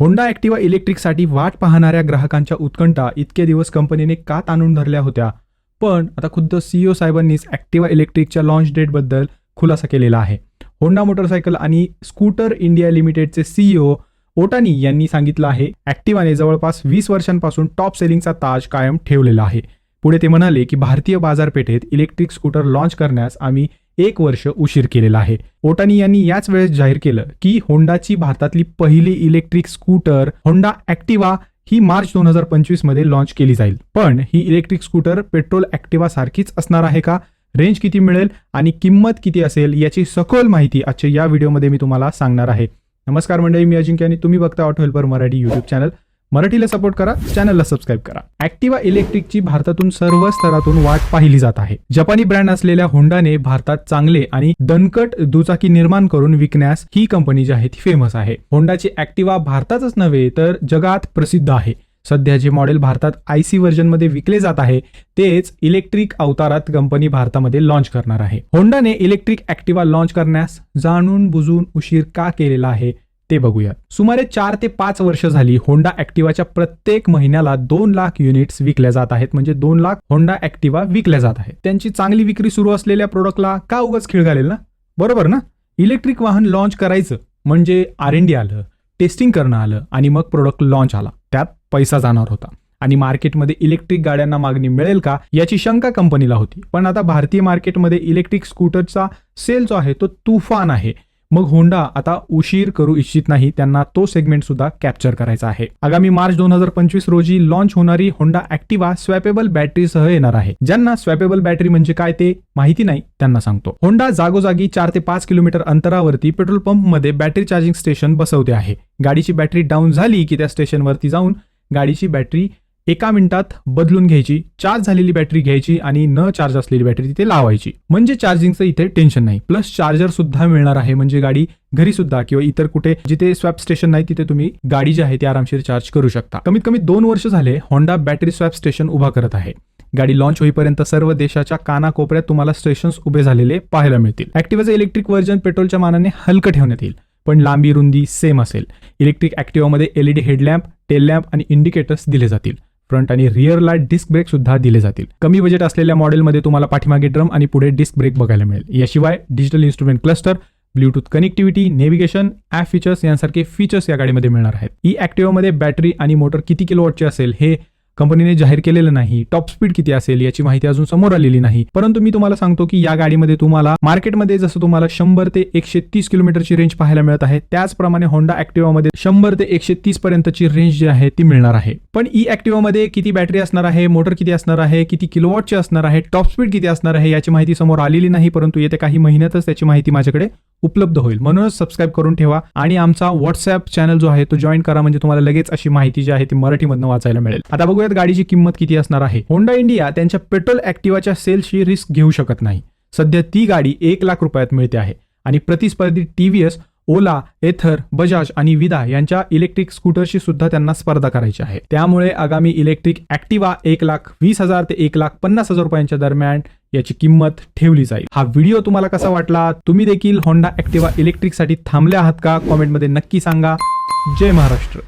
Honda Activa इलेक्ट्रिकसाठी वाट पाहणाऱ्या ग्राहकांच्या उत्कंठा इतके दिवस कंपनीने का ताणून धरल्या होत्या, पण आता खुद्द सीईओ साहेबांनीच ॲक्टिवा इलेक्ट्रिकच्या लॉन्च डेटबद्दल खुलासा केलेला आहे. होंडा मोटरसायकल आणि स्कूटर इंडिया लिमिटेडचे सीईओ ओटानी यांनी सांगितलं आहे, ॲक्टिवाने जवळपास 20 वर्षांपासून टॉप सेलिंगचा ताज कायम ठेवलेला आहे. पुढे ते म्हणाले की भारतीय बाजारपेठेत इलेक्ट्रिक स्कूटर लॉन्च करण्यास आम्ही 1 वर्ष उशीर केलेला आहे. ओटानी यांनी याच वेळेस जाहीर केलं की होंडाची भारतातली पहिली इलेक्ट्रिक स्कूटर होंडा ॲक्टिवा ही मार्च 2025 मध्ये लॉन्च केली जाईल. पण ही इलेक्ट्रिक स्कूटर पेट्रोल ॲक्टिवा सारखीच असणार आहे का, रेंज किती मिळेल आणि किंमत किती असेल याची सखोल माहिती आजच्या या व्हिडिओमध्ये मी तुम्हाला सांगणार आहे. नमस्कार मंडळी, मी अजिंक्य आणि तुम्ही बघता auto helper Marathi YouTube channel. मराठीला सपोर्ट करा, चॅनलला सबस्क्राईब करा. ॲक्टिवा इलेक्ट्रिकची भारतातून सर्व स्तरातून वाट पाहिली जात आहे. जपानी ब्रँड असलेल्या होंडाने भारतात चांगले आणि दणकट दुचाकी निर्माण करून विकण्यास ही कंपनी जी आहे ती फेमस आहे. होंडाची ॲक्टिवा भारतातच नव्हे तर जगात प्रसिद्ध आहे. सध्या जे मॉडेल भारतात आयसी व्हर्जनमध्ये विकले जात आहे तेच इलेक्ट्रिक अवतारात कंपनी भारतामध्ये लॉन्च करणार आहे. होंडाने इलेक्ट्रिक ॲक्टिवा लॉन्च करण्यास जाणून बुजून उशीर का केलेला आहे ते बघूया. सुमारे 4 ते 5 वर्ष झाली होंडा ॲक्टिवाच्या प्रत्येक महिन्याला 2 लाख युनिट्स विकल्या जात आहेत. म्हणजे 2 लाख होंडा ॲक्टिवा विकल्या जात आहेत. त्यांची चांगली विक्री सुरू असलेल्या प्रोडक्टला का उगाच खीळ घालेल ना, बरोबर ना. इलेक्ट्रिक वाहन लॉन्च करायचं म्हणजे R&D आलं, टेस्टिंग करणं आलं आणि मग प्रोडक्ट लॉन्च आला. त्यात पैसा जाणार होता आणि मार्केटमध्ये इलेक्ट्रिक गाड्यांना मागणी मिळेल का याची शंका कंपनीला होती. पण आता भारतीय मार्केटमध्ये इलेक्ट्रिक स्कूटरचा सेल जो आहे तो तुफान आहे. मग होंडा आता उशीर करू इच्छित नाही, त्यांना तो सेगमेंट सुद्धा कॅप्चर करायचा आहे. आगामी मार्च 2025 रोजी लॉन्च होणारी होंडा ॲक्टिवा स्वॅपेबल बॅटरीसह येणार आहे. ज्यांना स्वॅपेबल बॅटरी म्हणजे काय ते माहिती नाही त्यांना सांगतो. होंडा जागोजागी 4 ते 5 किलोमीटर अंतरावरती पेट्रोल पंपमध्ये बॅटरी चार्जिंग स्टेशन बसवते आहे. गाडीची बॅटरी डाऊन झाली की त्या स्टेशनवरती जाऊन गाडीची बॅटरी 1 मिनिटात बदलून घ्यायची, चार्ज झालेली बॅटरी घ्यायची आणि न चार्ज असलेली बॅटरी तिथे लावायची. म्हणजे चार्जिंगचं इथे टेन्शन नाही. प्लस चार्जर सुद्धा मिळणार आहे. म्हणजे गाडी घरी सुद्धा किंवा इतर कुठे जिथे स्वॅप स्टेशन नाही तिथे तुम्ही गाडी जी आहे ती आरामशीर चार्ज करू शकता. कमीत कमी 2 वर्ष झाले होंडा बॅटरी स्वॅप स्टेशन उभा करत आहे. गाडी लॉन्च होईपर्यंत सर्व देशाच्या कानाकोपऱ्यात तुम्हाला स्टेशन्स उभे झालेले पाहायला मिळतील. ॲक्टिवाचं इलेक्ट्रिक व्हर्जन पेट्रोलच्या मानाने हलकं ठेवण्यात येईल, पण लांबी रुंदी सेम असेल. इलेक्ट्रिक ॲक्टिवामध्ये LED हेडलॅम्प, टेल लॅम्प आणि इंडिकेटर्स दिले जातील. फ्रंट आणि रिअरला डिस्क ब्रेक सुद्धा दिले जातील. कमी बजेट असलेल्या मॉडेलमध्ये तुम्हाला पाठीमागे ड्रम आणि पुढे डिस्क ब्रेक बघायला मिळेल. याशिवाय digital instrument cluster, Bluetooth connectivity, navigation, app features यांसारखे फीचर्स या गाडीमध्ये मिळणार आहेत. ई ॲक्टिवामध्ये बॅटरी आणि मोटर किती किलोवॉटची असेल हे कंपनीने जाहीर केलेलं नाही. टॉप स्पीड किती असेल याची माहिती अजून समोर आलेली नाही. परंतु मी तुम्हाला सांगतो की या गाडीमध्ये तुम्हाला मार्केटमध्ये जसं तुम्हाला 100 ते 130 किलोमीटरची रेंज पाहायला मिळत आहे, त्याचप्रमाणे होंडा ॲक्टिवामध्ये 100 ते 130 पर्यंतची रेंज जी आहे ती मिळणार आहे. पण ई ॲक्टिवामध्ये किती बॅटरी असणार आहे, मोटर किती असणार आहे, किती किलोवॉटची असणार आहे, टॉप स्पीड किती असणार आहे याची माहिती समोर आलेली नाही. परंतु येत्या काही महिन्यातच त्याची माहिती माझ्याकडे उपलब्ध होईल. म्हणूनच सबस्क्राईब करून ठेवा आणि आमचा व्हॉट्सअप चॅनल जो आहे तो जॉईन करा, म्हणजे तुम्हाला लगेच अशी माहिती जी आहे ती मराठीमधनं वाचायला मिळेल. आता बघूयात गाडीची किंमत किती असणार आहे. होंडा इंडिया त्यांच्या पेट्रोल ॲक्टिवाच्या सेल्सची रिस्क घेऊ शकत नाही. सध्या ती गाडी 1 लाख रुपयात मिळते आहे आणि प्रतिस्पर्धी TVS, ओला, एथर, बजाज आणि विदा यांच्या इलेक्ट्रिक स्कूटरशी सुद्धा त्यांना स्पर्धा करायची आहे. त्यामुळे आगामी इलेक्ट्रिक ॲक्टिवा 1,20,000 ते 1,50,000 रुपयांच्या दरम्यान याची किंमत ठेवली जाईल. हा व्हिडिओ तुम्हाला कसा वाटला? तुम्ही देखील होंडा ॲक्टिवा इलेक्ट्रिकसाठी थांबले आहात का? कॉमेंटमध्ये नक्की सांगा. जय महाराष्ट्र.